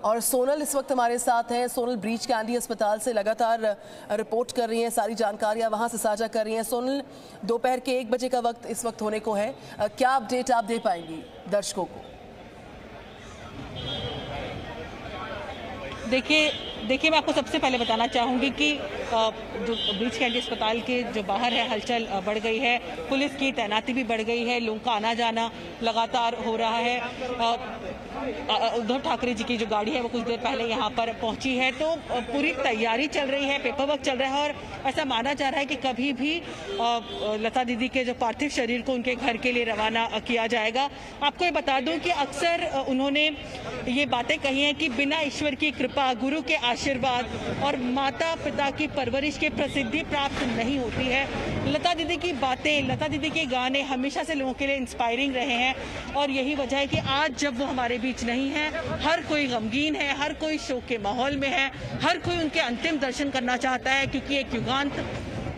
और सोनल इस वक्त हमारे साथ हैं। सोनल ब्रीच कैंडी अस्पताल से लगातार रिपोर्ट कर रही हैं, सारी जानकारियां वहां से साझा कर रही हैं। सोनल, दोपहर के 1 बजे का वक्त इस वक्त होने को है, क्या अपडेट आप दे पाएंगी दर्शकों को? देखिए मैं आपको सबसे पहले बताना चाहूँगी कि जो ब्रीच कैंडी अस्पताल के जो बाहर है हलचल बढ़ गई है, पुलिस की तैनाती भी बढ़ गई है, लोगों का आना जाना लगातार हो रहा है। उद्धव ठाकरे जी की जो गाड़ी है वो कुछ देर पहले यहाँ पर पहुंची है, तो पूरी तैयारी चल रही है, पेपर वर्क चल रहा है और ऐसा माना जा रहा है कि कभी भी लता दीदी के जो पार्थिव शरीर को उनके घर के लिए रवाना किया जाएगा। आपको ये बता दूं कि अक्सर उन्होंने ये बातें कही हैं कि बिना ईश्वर की कृपा, गुरु के आशीर्वाद और माता पिता की परवरिश के प्रसिद्धि प्राप्त नहीं होती है। लता दीदी की बातें, लता दीदी के गाने हमेशा से लोगों के लिए इंस्पायरिंग रहे हैं और यही वजह है कि आज जब वो हमारे बीच नहीं है, हर कोई गमगीन है, हर कोई शोक के माहौल में है, हर कोई उनके अंतिम दर्शन करना चाहता है, क्योंकि एक युगांत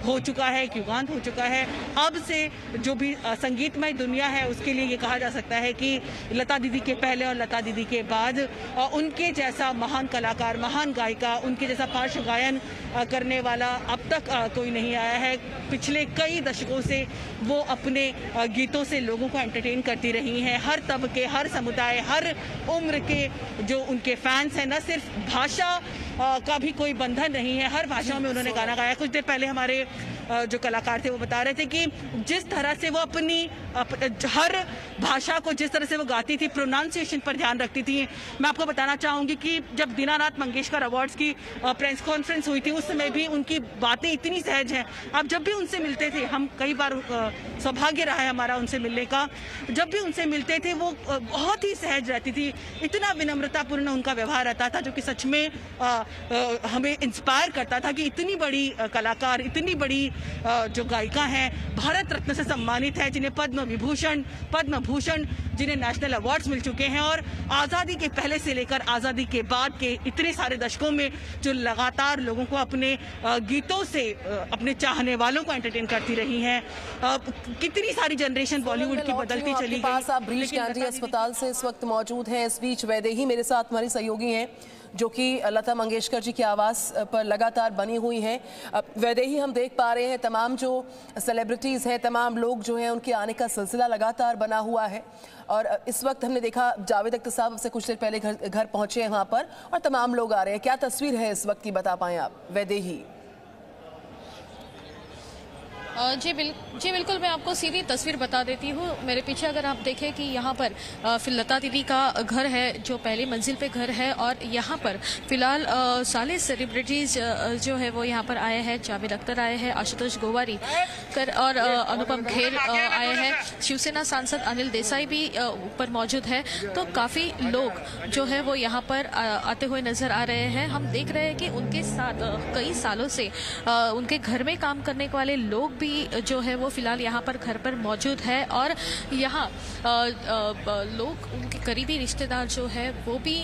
हो चुका है। अब से जो भी संगीतमय दुनिया है उसके लिए ये कहा जा सकता है कि लता दीदी के पहले और लता दीदी के बाद उनके जैसा महान कलाकार, महान गायिका, उनके जैसा पार्श्व गायन करने वाला अब तक कोई नहीं आया है। पिछले कई दशकों से वो अपने गीतों से लोगों को एंटरटेन करती रही हैं। हर तबके, हर समुदाय, हर उम्र के जो उनके फैंस हैं, न सिर्फ भाषा का भी कोई बंधन नहीं है, हर भाषा में उन्होंने गाना गाया। कुछ देर पहले हमारे जो कलाकार थे वो बता रहे थे कि जिस तरह से वो अपनी हर भाषा को जिस तरह से वो गाती थी, प्रोनाउंसिएशन पर ध्यान रखती थी। मैं आपको बताना चाहूँगी कि जब दीनानाथ मंगेशकर अवार्ड्स की प्रेस कॉन्फ्रेंस हुई थी उस समय भी उनकी बातें इतनी सहज हैं। आप जब भी उनसे मिलते थे, हम कई बार सौभाग्य रहा है हमारा उनसे मिलने का, जब भी उनसे मिलते थे वो बहुत ही सहज रहती थी, इतना विनम्रतापूर्ण उनका व्यवहार रहता था जो कि सच में हमें इंस्पायर करता था कि इतनी बड़ी कलाकार, इतनी बड़ी जो गायिका हैं, भारत रत्न से सम्मानित है, जिन्हें पद्म विभूषण, पद्म भूषण, जिन्हें नेशनल अवार्ड्स मिल चुके हैं और आज़ादी के पहले से लेकर आज़ादी के बाद के इतने सारे दशकों में जो लगातार लोगों को अपने गीतों से, अपने चाहने वालों को एंटरटेन करती रही हैं। कितनी सारी जनरेशन बॉलीवुड की बदलती चली गई। आप ब्रीच कैंडी अस्पताल से इस वक्त मौजूद हैं। इस बीच वैदेही मेरे साथ हमारी सहयोगी हैं जो कि लता मंगेशकर जी के आवास पर लगातार बनी हुई हैं। वैदेही, हम देख पा रहे हैं तमाम जो सेलिब्रिटीज़ हैं, तमाम लोग जो हैं, उनके आने का सिलसिला लगातार बना हुआ है और इस वक्त हमने देखा जावेद अख्तर साहब से कुछ देर पहले घर पहुंचे हैं वहाँ पर और तमाम लोग आ रहे हैं। क्या तस्वीर है इस वक्त की, बता पाएँ आप वैदेही? जी बिल्कुल, मैं आपको सीधी तस्वीर बता देती हूँ। मेरे पीछे अगर आप देखें कि यहाँ पर फिर लता दीदी का घर है जो पहली मंजिल पे घर है और यहाँ पर फिलहाल सारे सेलिब्रिटीज़ जो है वो यहाँ पर आए हैं। जावेद अख्तर आए हैं, आशुतोष गोवारी और अनुपम खेर आए हैं, शिवसेना सांसद अनिल देसाई भी ऊपर मौजूद है। तो काफ़ी लोग जो है वो यहाँ पर आते हुए नजर आ रहे हैं। हम देख रहे हैं कि उनके साथ कई सालों से उनके घर में काम करने वाले लोग जो है वो फिलहाल यहाँ पर घर पर मौजूद है और यहाँ लोग, उनके करीबी रिश्तेदार जो है वो भी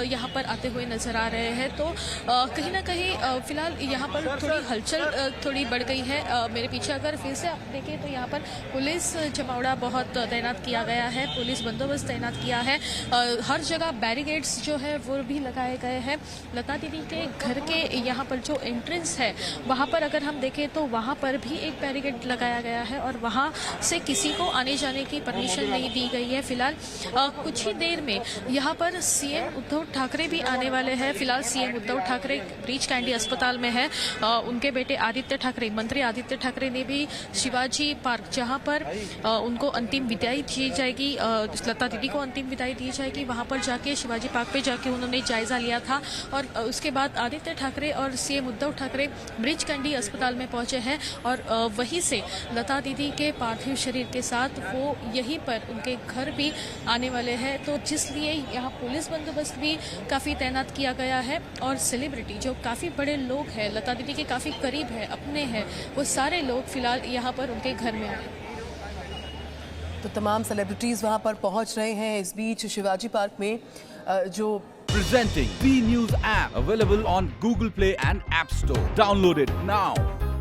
यहाँ पर आते हुए नजर आ रहे हैं। तो कहीं ना कहीं फिलहाल यहाँ पर थोड़ी हलचल थोड़ी बढ़ गई है। मेरे पीछे अगर फिर से आप देखें तो यहाँ पर पुलिस जमावड़ा बहुत तैनात किया गया है, पुलिस बंदोबस्त तैनात किया है। हर जगह बैरिकेड्स जो है वो भी लगाए गए हैं। लता दीदी के घर के यहाँ पर जो एंट्रेंस है वहाँ पर अगर हम देखें तो वहाँ पर भी एक बैरिकेड लगाया गया है और वहां से किसी को आने जाने की परमिशन नहीं दी गई है। फिलहाल कुछ ही देर में यहां पर सीएम उद्धव ठाकरे भी आने वाले हैं। फिलहाल CM Uddhav Thackeray breach candy अस्पताल में है। उनके बेटे आदित्य ठाकरे, मंत्री आदित्य ठाकरे ने भी शिवाजी पार्क, जहां पर उनको अंतिम विदाई दी जाएगी, लता दीदी को अंतिम विदाई दी जाएगी, वहां पर जाके शिवाजी पार्क पे जाके उन्होंने जायजा लिया था और उसके बाद आदित्य ठाकरे और CM Uddhav Thackeray breach candy अस्पताल में पहुंचे हैं और वहीं से लता दीदी के पार्थिव शरीर के साथ वो यहीं पर उनके घर भी आने वाले हैं। तो जिसलिए यहाँ पुलिस बंदोबस्त भी काफ़ी तैनात किया गया है और सेलिब्रिटी जो काफ़ी बड़े लोग हैं, लता दीदी के काफ़ी करीब है, अपने हैं, वो सारे लोग फिलहाल यहाँ पर उनके घर में आए। तो तमाम सेलिब्रिटीज़ वहाँ पर पहुँच रहे हैं। इस बीच शिवाजी पार्क में जो Presenting B News app available on Google Play and App Store. Download it now.